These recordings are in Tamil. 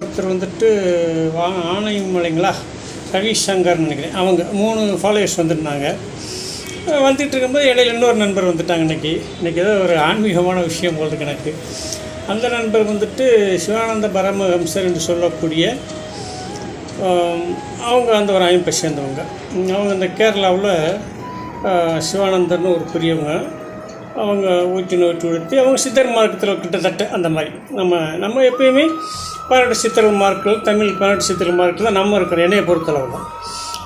ஒருத்தர் வந்துட்டு ஆனைமலைங்களா ரவிசங்கர்னு நினைக்கிறேன். அவங்க 3 ஃபாலோவர்ஸ் வந்துருந்தாங்க. வந்துட்டு இருக்கும்போது இடையில இன்னொரு நண்பர் வந்துட்டாங்க. இன்றைக்கி ஏதோ ஒரு ஆன்மீகமான விஷயம் போல் இருக்கு எனக்கு. அந்த நண்பர் வந்துட்டு சிவானந்த பரமஹம்சர் என்று சொல்லக்கூடிய அவங்க அந்த ஒரு அமைப்பை சேர்ந்தவங்க. அவங்க இந்த கேரளாவில் சிவானந்தர்னு ஒரு பெரியவங்க. அவங்க ஊற்றி உடுத்தி அவங்க சித்தர் மார்க்கத்தில் கிட்டத்தட்ட அந்த மாதிரி நம்ம எப்பயுமே 18 சித்தர்கள் மார்க்குகள், தமிழ் 18 சித்தர்கள் மார்க்கில் தான் நம்ம இருக்கிறோம். என்னையை பொறுத்தளவு தான்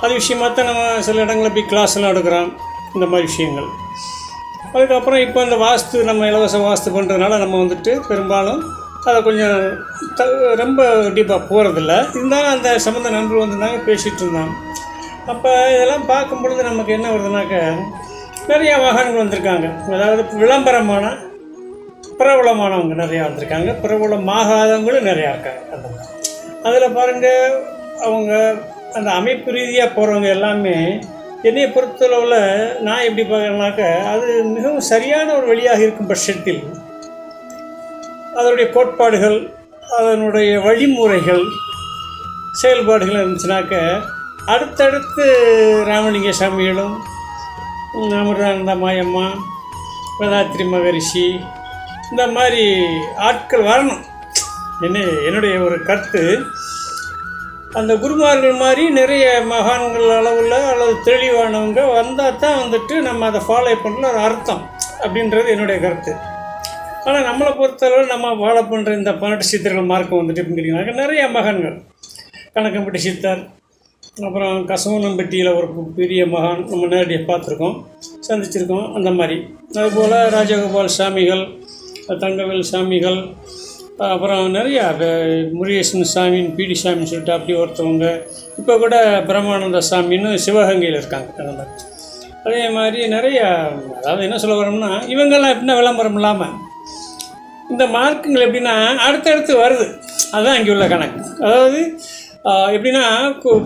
அது விஷயமாக தான் நம்ம சில இடங்களில் போய் கிளாஸ்லாம் எடுக்கிறோம். இந்த மாதிரி விஷயங்கள். அதுக்கப்புறம் இப்போ இந்த வாஸ்து நம்ம இலவச வாஸ்து பண்ணுறதுனால நம்ம வந்துட்டு பெரும்பாலும் அதை கொஞ்சம் ரொம்ப டீப்பாக போகிறதில்ல. இருந்தாலும் அந்த சம்மந்த நண்பர் வந்திருந்தாங்க, பேசிகிட்டு இருந்தாங்க. அப்போ இதெல்லாம் பார்க்கும் பொழுது நமக்கு என்ன வருதுனாக்க, நிறையா வாகனங்கள் வந்திருக்காங்க. அதாவது விளம்பரமான பிரபலமானவங்க நிறையா வந்திருக்காங்க, பிரபலமாகாதவங்களும் நிறையா இருக்காங்க. அந்த மாதிரி அதில் பாருங்கள், அவங்க அந்த அமைப்பு ரீதியாக போகிறவங்க எல்லாமே என்னையை பொறுத்தளவில் நான் எப்படி பார்க்குறேன்னாக்க, அது மிகவும் சரியான ஒரு வழியாக இருக்கும் பட்சத்தில் அதனுடைய கோட்பாடுகள், அதனுடைய வழிமுறைகள், செயல்பாடுகள் இருந்துச்சுனாக்க அடுத்தடுத்து ராமலிங்க சாமிகளும், அமிர்தானந்த மாயம்மா, வேதாத்ரி மகரிஷி, இந்த மாதிரி ஆட்கள் வரணும். என்னுடைய ஒரு கருத்து, அந்த குருமார்கள் மாதிரி நிறைய மகான்கள் அளவில் அல்லது தெளிவானவங்க வந்தால் தான் வந்துட்டு நம்ம அதை ஃபாலோ பண்ணுற ஒரு அர்த்தம் அப்படின்றது என்னுடைய கருத்து. ஆனால் நம்மளை பொறுத்தளவு நம்ம ஃபாலோ பண்ணுற இந்த 18 சித்தர்கள் மார்க்கம் வந்துட்டு எப்படின்னு கேட்டிங்கனாக்கா, நிறைய மகான்கள், கணக்கம்பட்டி சித்தர், அப்புறம் கசவனம்பட்டியில் ஒரு பெரிய மகான் நம்ம நேரடியாக பார்த்துருக்கோம், சந்திச்சிருக்கோம். அந்த மாதிரி அதுபோல் ராஜகோபால் சாமிகள், தங்கவேல் சாமிகள், அப்புறம் நிறையா முருகேசன் சாமின்னு பிடி சாமின்னு சொல்லிட்டு அப்படி ஒருத்தவங்க, இப்போ கூட பிரம்மானந்த சாமின்னு சிவகங்கையில் இருக்காங்க. அந்த மாதிரி அதே மாதிரி நிறையா, அதாவது என்ன சொல்ல வரோம்னா, இவங்கெல்லாம் எப்படின்னா விளம்பரம் இல்லாமல் இந்த மார்க்குங்கள் எப்படின்னா அடுத்தடுத்து வருது. அதுதான் இங்கே உள்ள கணக்கு. அதாவது எப்படின்னா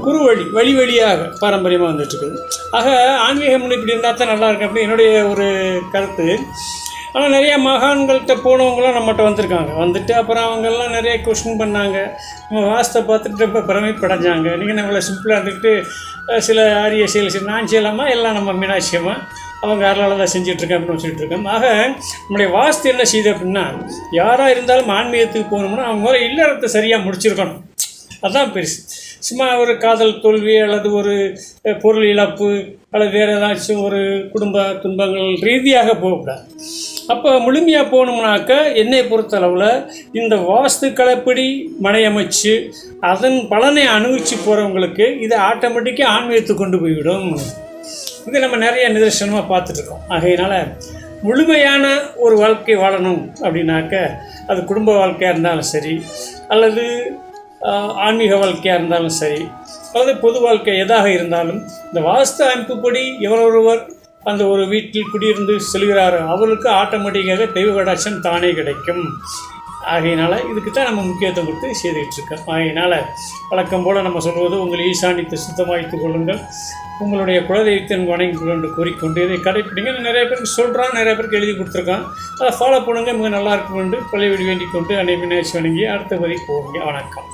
குரு வழியாக பாரம்பரியமாக வந்துட்டுருக்குது. ஆக ஆன்மீகம் இப்படி இருந்தால் தான் நல்லாயிருக்கு அப்படி என்னுடைய ஒரு கருத்து. ஆனால் நிறையா மகான்கள்கிட்ட போனவங்களாம் நம்மகிட்ட வந்துட்டு அப்புறம் அவங்கெல்லாம் நிறைய கொஸ்டின் பண்ணாங்க. நம்ம வாஸ்தை பார்த்துட்டு ரொம்ப பிரமிப்படைஞ்சாங்க. நீங்கள் நம்மளை சிம்பிளாக இருந்துக்கிட்டு சில ஆரிய செயல் நான் செய்யலாமா, எல்லாம் நம்ம மீனாட்சியம்மா அவங்க யாரால் தான் செஞ்சிட்ருக்கேன் அப்படின்னு சொல்லிட்டு இருக்கோம். ஆக நம்முடைய வாஸ்து என்ன செய்யுது அப்படின்னா, யாராக இருந்தாலும் ஆன்மீகத்துக்கு போகணும்னா அவங்க முதல்ல இல்லறத்தை சரியாக முடிச்சிருக்கணும். அதுதான் பெருசு. சும்மா ஒரு காதல் தோல்வி அல்லது ஒரு பொருள் இழப்பு அல்லது வேறு ஏதாச்சும் ஒரு குடும்ப துன்பங்கள் ரீதியாக போகக்கூடாது. அப்போ முழுமையாக போகணும்னாக்க என்னை பொறுத்தளவில் இந்த வாஸ்துக்களைப்படி மனையமைச்சு அதன் பலனை அனுபவித்து போகிறவங்களுக்கு இது ஆட்டோமேட்டிக்காக ஆன்மீகத்துக்கு கொண்டு போய்விடும். இது நம்ம நிறைய நிதர்சனமாக பார்த்துட்ருக்கோம். ஆகையினால் முழுமையான ஒரு வாழ்க்கை வாழணும் அப்படின்னாக்க, அது குடும்ப வாழ்க்கையாக இருந்தாலும் சரி, அல்லது ஆன்மீக வாழ்க்கையாக இருந்தாலும் சரி, அல்லது பொது வாழ்க்கை எதாக இருந்தாலும், இந்த வாஸ்து அமைப்புப்படி எவரொருவர் அந்த ஒரு வீட்டில் குடியிருந்து செல்கிறாரோ அவர்களுக்கு ஆட்டோமேட்டிக்காக தெய்வ கடாட்சம் தானே கிடைக்கும். ஆகையினால் இதுக்கு தான் நம்ம முக்கியத்துவம் கொடுத்து செய்துகிட்ருக்கோம். ஆகையினால் வழக்கம் போல் நம்ம சொல்வது, உங்கள் ஈசானியத்தை சுத்தமாய்த்து கொள்ளுங்கள், உங்களுடைய குலதெய்வத்தை வணங்கி கொண்டு கூறிக்கொண்டு இதை கடைப்பிடிங்க. நிறைய பேருக்கு சொல்கிறான், நிறைய பேருக்கு எழுதி கொடுத்துருக்கான். அதை ஃபாலோ பண்ணுங்கள், மிக நல்லா இருக்கும் என்று பழைய வேண்டிக் கொண்டு அனைவரும் வணங்கி அடுத்த வரை போவீங்க. வணக்கம்.